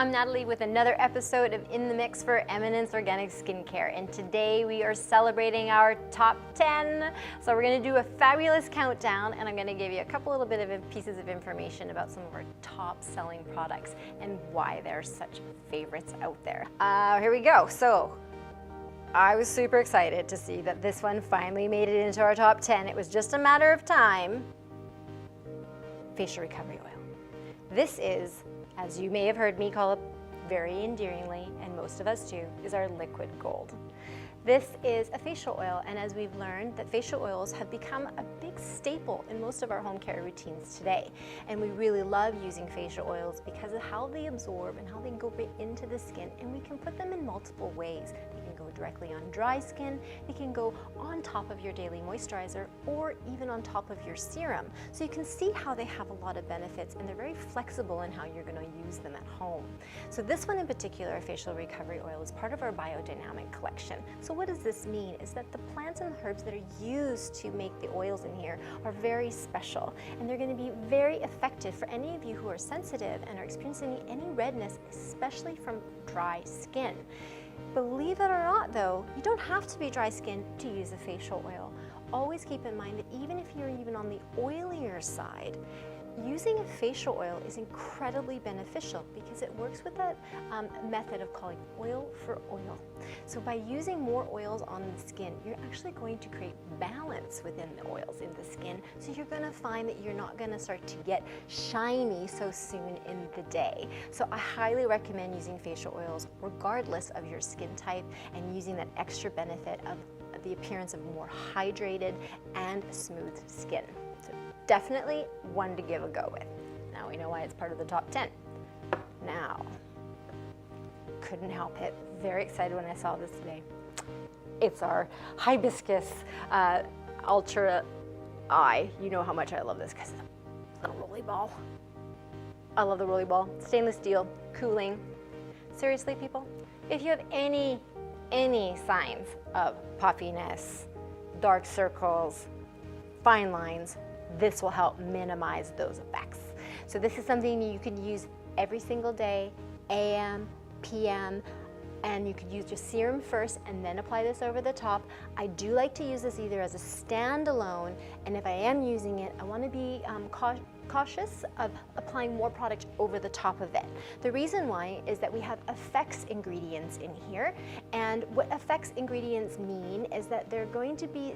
I'm Natalie with another episode of In the Mix for Eminence Organic Skincare, and today we are celebrating our top 10. So we're going to do a fabulous countdown, and I'm going to give you a couple little bit of pieces of information about some of our top selling products and why they're such favorites out there. Here we go. So I was super excited to see that this one finally made it into our top 10. It was just a matter of time. Facial recovery oil. This is, as you may have heard me call it very endearingly, and most of us do, is our liquid gold. This is a facial oil, and as we've learned, that facial oils have become a big staple in most of our home care routines today. And we really love using facial oils because of how they absorb and how they go right into the skin, and we can put them in multiple ways. They can go directly on dry skin, they can go on top of your daily moisturizer, or even on top of your serum. So you can see how they have a lot of benefits, and they're very flexible in how you're going to use them at home. So this one in particular, facial recovery oil, is part of our biodynamic collection. So what does this mean is that the plants and herbs that are used to make the oils in here are very special, and they're going to be very effective for any of you who are sensitive and are experiencing any redness, especially from dry skin. Believe it or not though, you don't have to be dry skin to use a facial oil. Always keep in mind that even if you're even on the oilier side, using a facial oil is incredibly beneficial because it works with that method of calling oil for oil. So by using more oils on the skin, you're actually going to create balance within the oils in the skin. So you're going to find that you're not going to start to get shiny so soon in the day. So I highly recommend using facial oils regardless of your skin type, and using that extra benefit of the appearance of more hydrated and smooth skin. So definitely one to give a go with. Now we know why it's part of the top 10. Now, couldn't help it. Very excited when I saw this today. It's our Hibiscus Ultra Eye. You know how much I love this because it's a little rolly ball. I love the rolly ball. Stainless steel, cooling. Seriously, people, if you have any signs of puffiness, dark circles, fine lines, this will help minimize those effects. So this is something you can use every single day, AM, PM, and you could use your serum first and then apply this over the top. I do like to use this either as a standalone, and if I am using it, I want to be cautious of applying more product over the top of it. The reason why is that we have effects ingredients in here, and what effects ingredients mean is that they're going to be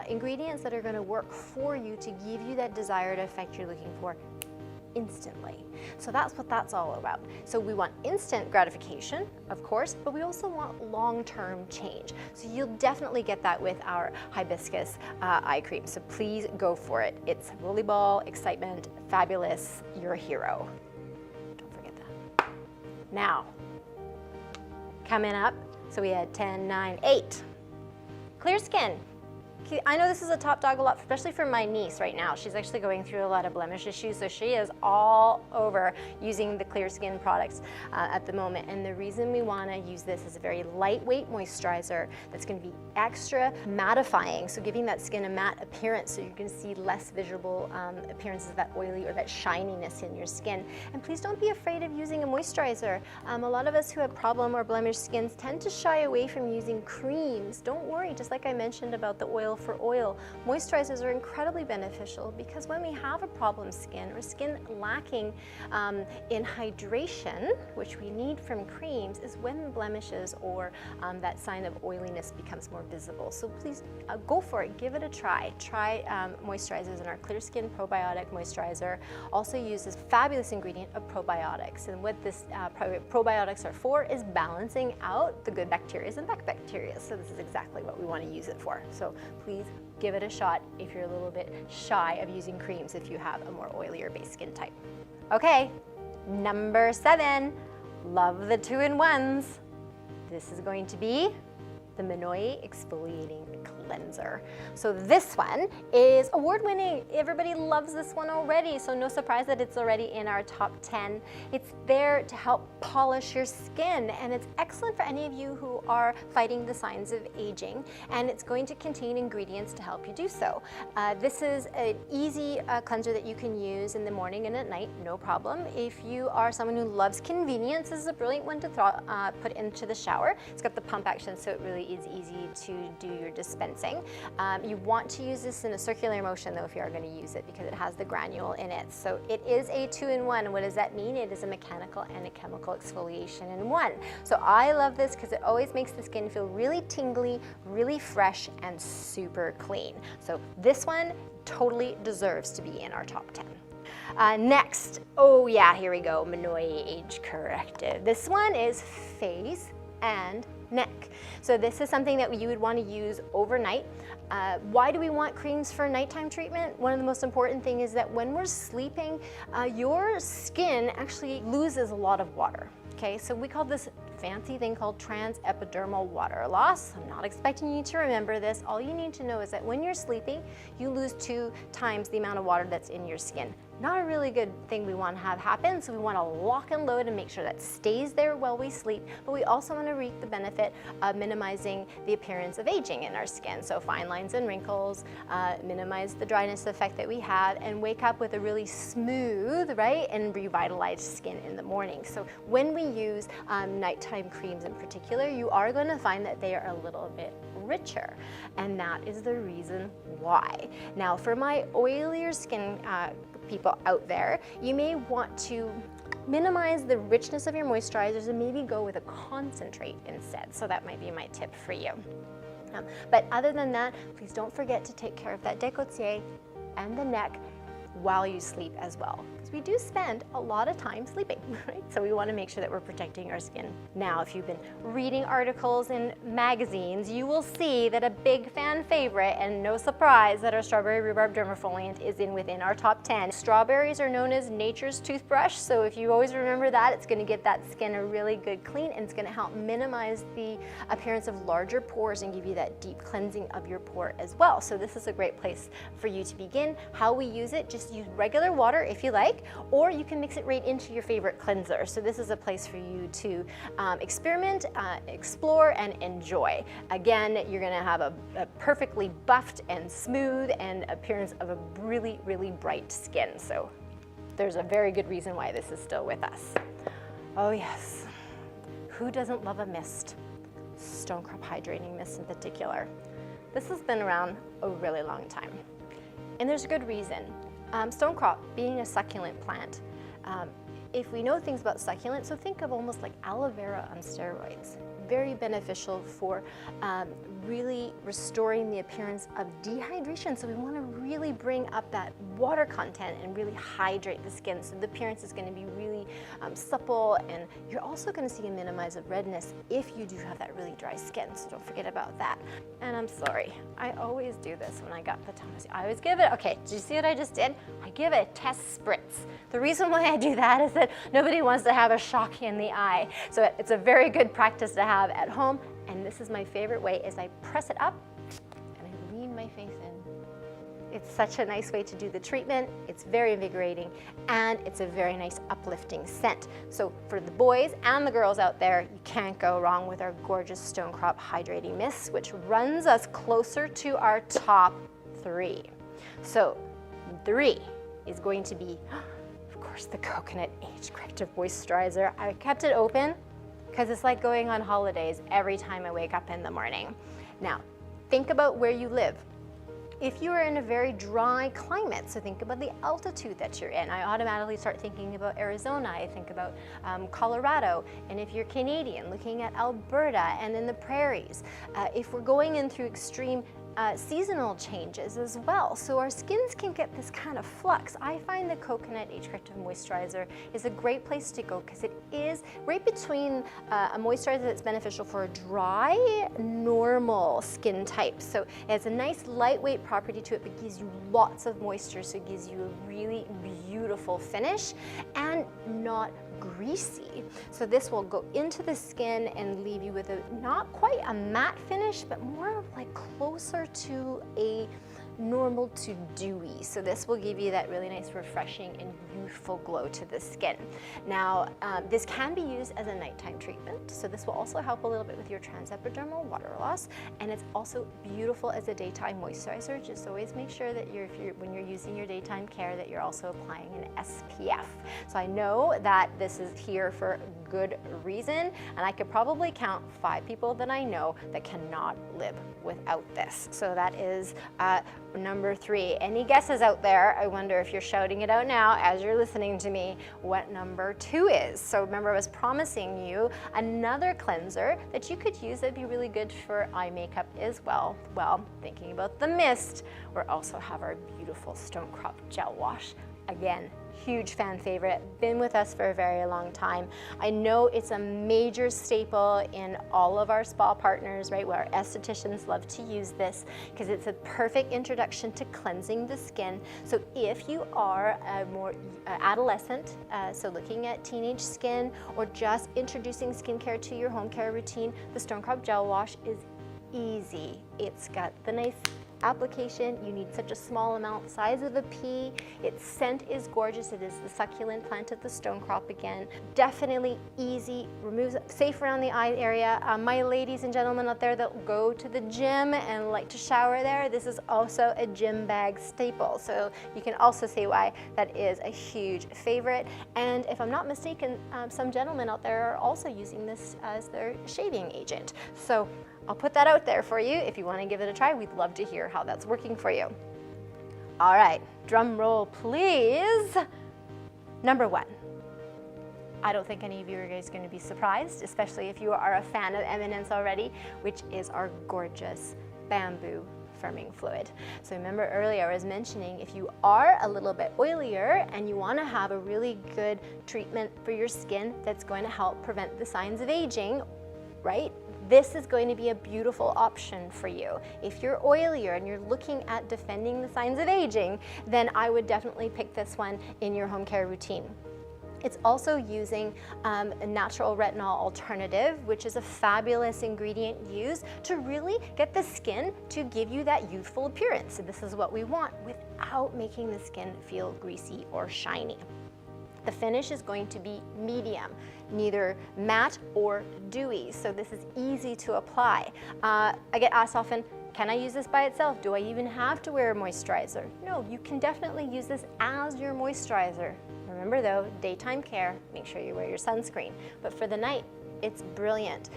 ingredients that are going to work for you to give you that desired effect you're looking for instantly. So that's what that's all about. So we want instant gratification, of course, but we also want long-term change. So you'll definitely get that with our Hibiscus eye cream. So please go for it. It's rolly ball, excitement, fabulous, you're a hero. Don't forget that. Now, coming up, so we had 10, 9, 8. Clear skin. I know this is a top dog a lot, especially for my niece right now. She's actually going through a lot of blemish issues, so she is all over using the clear skin products at the moment. And the reason we want to use this is a very lightweight moisturizer that's going to be extra mattifying, so giving that skin a matte appearance, so you're going to see less visible appearances of that oily or that shininess in your skin. And please don't be afraid of using a moisturizer. A lot of us who have problem or blemished skins tend to shy away from using creams. Don't worry, just like I mentioned about the oil for oil, moisturizers are incredibly beneficial because when we have a problem skin or skin lacking in hydration, which we need from creams, is when blemishes or that sign of oiliness becomes more visible. So please go for it, give it a try. Try moisturizers in our Clear Skin Probiotic Moisturizer. Also uses fabulous ingredient of probiotics, and what this probiotics are for is balancing out the good bacteria and bad bacteria. So this is exactly what we want to use it for. So please give it a shot if you're a little bit shy of using creams if you have a more oilier based skin type. Okay, number 7, love the 2-in-1s. This is going to be the Monoi Exfoliating cleanser. So this one is award-winning. Everybody loves this one already, so no surprise that it's already in our top 10. It's there to help polish your skin, and it's excellent for any of you who are fighting the signs of aging, and it's going to contain ingredients to help you do so. This is an easy cleanser that you can use in the morning and at night, no problem. If you are someone who loves convenience, this is a brilliant one to put into the shower. It's got the pump action, so it really is easy to do your dispensing. You want to use this in a circular motion though if you are going to use it, because it has the granule in it. So it is a 2-in-1. What does that mean? It is a mechanical and a chemical exfoliation in one. So I love this because it always makes the skin feel really tingly, really fresh, and super clean. So this one totally deserves to be in our top 10. Next, oh yeah, here we go, Monoi Age Corrective. This one is face and neck. So this is something that you would want to use overnight. Why do we want creams for nighttime treatment? One of the most important things is that when we're sleeping, your skin actually loses a lot of water. Okay, so we call this fancy thing called transepidermal water loss. I'm not expecting you to remember this. All you need to know is that when you're sleeping, you lose 2 times the amount of water that's in your skin. Not a really good thing we want to have happen, so we want to lock and load and make sure that stays there while we sleep, but we also want to reap the benefit of minimizing the appearance of aging in our skin. So fine lines and wrinkles, minimize the dryness effect that we have, and wake up with a really smooth, right, and revitalized skin in the morning. So when we use nighttime creams in particular, you are going to find that they are a little bit richer, and that is the reason why. Now for my oilier skin people out there, you may want to minimize the richness of your moisturizers and maybe go with a concentrate instead. So that might be my tip for you. But other than that, please don't forget to take care of that décolleté and the neck while you sleep as well, because we do spend a lot of time sleeping, right? So we want to make sure that we're protecting our skin. Now, if you've been reading articles in magazines, you will see that a big fan favorite, and no surprise that our strawberry rhubarb dermafoliant is within our top 10. Strawberries are known as nature's toothbrush, so if you always remember that, it's going to get that skin a really good clean, and it's going to help minimize the appearance of larger pores and give you that deep cleansing of your pore as well. So this is a great place for you to begin. How we use it, just use regular water if you like, or you can mix it right into your favorite cleanser. So this is a place for you to experiment, explore, and enjoy. Again, you're gonna have a perfectly buffed and smooth and appearance of a really, really bright skin. So there's a very good reason why this is still with us. Oh yes, who doesn't love a mist? Stone crop hydrating mist in particular. This has been around a really long time, and there's a good reason. Stone crop being a succulent plant, if we know things about succulents, so think of almost like aloe vera on steroids. Very beneficial for really restoring the appearance of dehydration. So we want to really bring up that water content and really hydrate the skin. So the appearance is going to be really supple, and you're also going to see a minimize of redness if you do have that really dry skin. So don't forget about that. And I'm sorry, I always do this when I got Potomac. I always give it, okay, did you see what I just did? I give it a test spritz. The reason why I do that is that nobody wants to have a shock in the eye. So it's a very good practice to have at home, and this is my favorite way, is I press it up and I lean my face in. It's such a nice way to do the treatment. It's very invigorating, and it's a very nice uplifting scent. So for the boys and the girls out there, you can't go wrong with our gorgeous Stone Crop Hydrating Mist, which runs us closer to our top 3. So 3 is going to be, of course, the Coconut Age Corrective Moisturizer. I kept it open because it's like going on holidays every time I wake up in the morning. Now, think about where you live. If you are in a very dry climate, so think about the altitude that you're in. I automatically start thinking about Arizona. I think about Colorado. And if you're Canadian, looking at Alberta and in the prairies. If we're going in through extreme seasonal changes as well. So our skins can get this kind of flux. I find the Coconut Age Corrective Moisturizer is a great place to go because it is right between a moisturizer that's beneficial for a dry, normal skin type. So it has a nice lightweight property to it, but gives you lots of moisture, so it gives you a really beautiful finish and not greasy. So this will go into the skin and leave you with a not quite a matte finish, but more of like closer closer to a normal to dewy. So this will give you that really nice, refreshing and youthful glow to the skin. Now, this can be used as a nighttime treatment. So this will also help a little bit with your transepidermal water loss. And it's also beautiful as a daytime moisturizer. Just always make sure that when you're using your daytime care, that you're also applying an SPF. So I know that this is here for good reason, and I could probably count 5 people that I know that cannot live without this. So that is number 3. Any guesses out there? I wonder if you're shouting it out now as you're listening to me what number 2 is. So remember, I was promising you another cleanser that you could use that'd be really good for eye makeup as well. Well, thinking about the mist, we also have our beautiful Stone Crop Gel Wash. Again, huge fan favorite, been with us for a very long time. I know it's a major staple in all of our spa partners, right, where our estheticians love to use this because it's a perfect introduction to cleansing the skin. So if you are a more adolescent, so looking at teenage skin or just introducing skincare to your home care routine, the Stone Crop Gel Wash is easy. It's got the nice application. You need such a small amount, size of a pea. Its scent is gorgeous. It is the succulent plant of the stone crop again. Definitely easy, removes, safe around the eye area. My ladies and gentlemen out there that go to the gym and like to shower there, this is also a gym bag staple. So you can also see why that is a huge favorite. And if I'm not mistaken, some gentlemen out there are also using this as their shaving agent. So I'll put that out there for you. If you want to give it a try, we'd love to hear how that's working for you. All right, drum roll, please. Number 1. I don't think any of you are guys going to be surprised, especially if you are a fan of Eminence already, which is our gorgeous bamboo firming fluid. So remember earlier I was mentioning if you are a little bit oilier and you want to have a really good treatment for your skin that's going to help prevent the signs of aging, right? This is going to be a beautiful option for you. If you're oilier and you're looking at defending the signs of aging, then I would definitely pick this one in your home care routine. It's also using a natural retinol alternative, which is a fabulous ingredient used to really get the skin to give you that youthful appearance. So this is what we want without making the skin feel greasy or shiny. The finish is going to be medium, neither matte or dewy, so this is easy to apply. I get asked often, can I use this by itself? Do I even have to wear a moisturizer? No, you can definitely use this as your moisturizer. Remember though, daytime care, make sure you wear your sunscreen. But for the night, it's brilliant.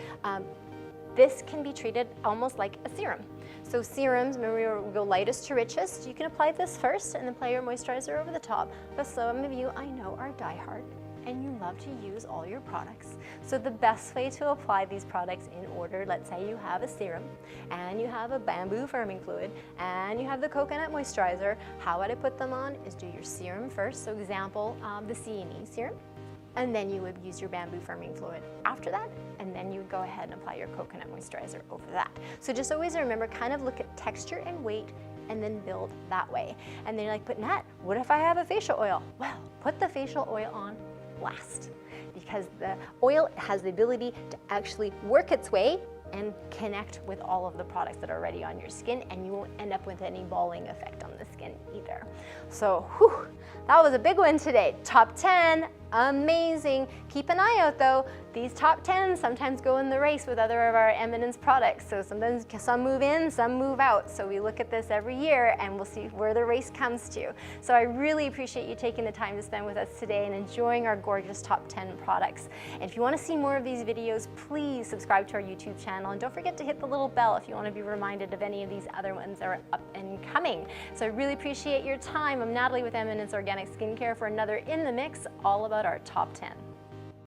This can be treated almost like a serum. So serums, remember we go lightest to richest. You can apply this first and then apply your moisturizer over the top. But some of you I know are diehard and you love to use all your products. So the best way to apply these products in order, let's say you have a serum and you have a bamboo firming fluid and you have the coconut moisturizer, how would I put them on is do your serum first. So example, the C&E serum. And then you would use your bamboo firming fluid after that, and then you would go ahead and apply your coconut moisturizer over that. So just always remember, kind of look at texture and weight and then build that way. And then you're like, but Nat, what if I have a facial oil? Well, put the facial oil on last, because the oil has the ability to actually work its way and connect with all of the products that are already on your skin, and you won't end up with any balling effect on the skin either. So, whew, that was a big one today. Top 10, amazing. Keep an eye out though. These top 10 sometimes go in the race with other of our Eminence products. So sometimes some move in, some move out. So we look at this every year and we'll see where the race comes to. So I really appreciate you taking the time to spend with us today and enjoying our gorgeous top 10 products. And if you want to see more of these videos, please subscribe to our YouTube channel. And don't forget to hit the little bell if you want to be reminded of any of these other ones that are up and coming. So I really appreciate your time. I'm Natalie with Eminence Organic Skincare for another In the Mix, all about our top 10.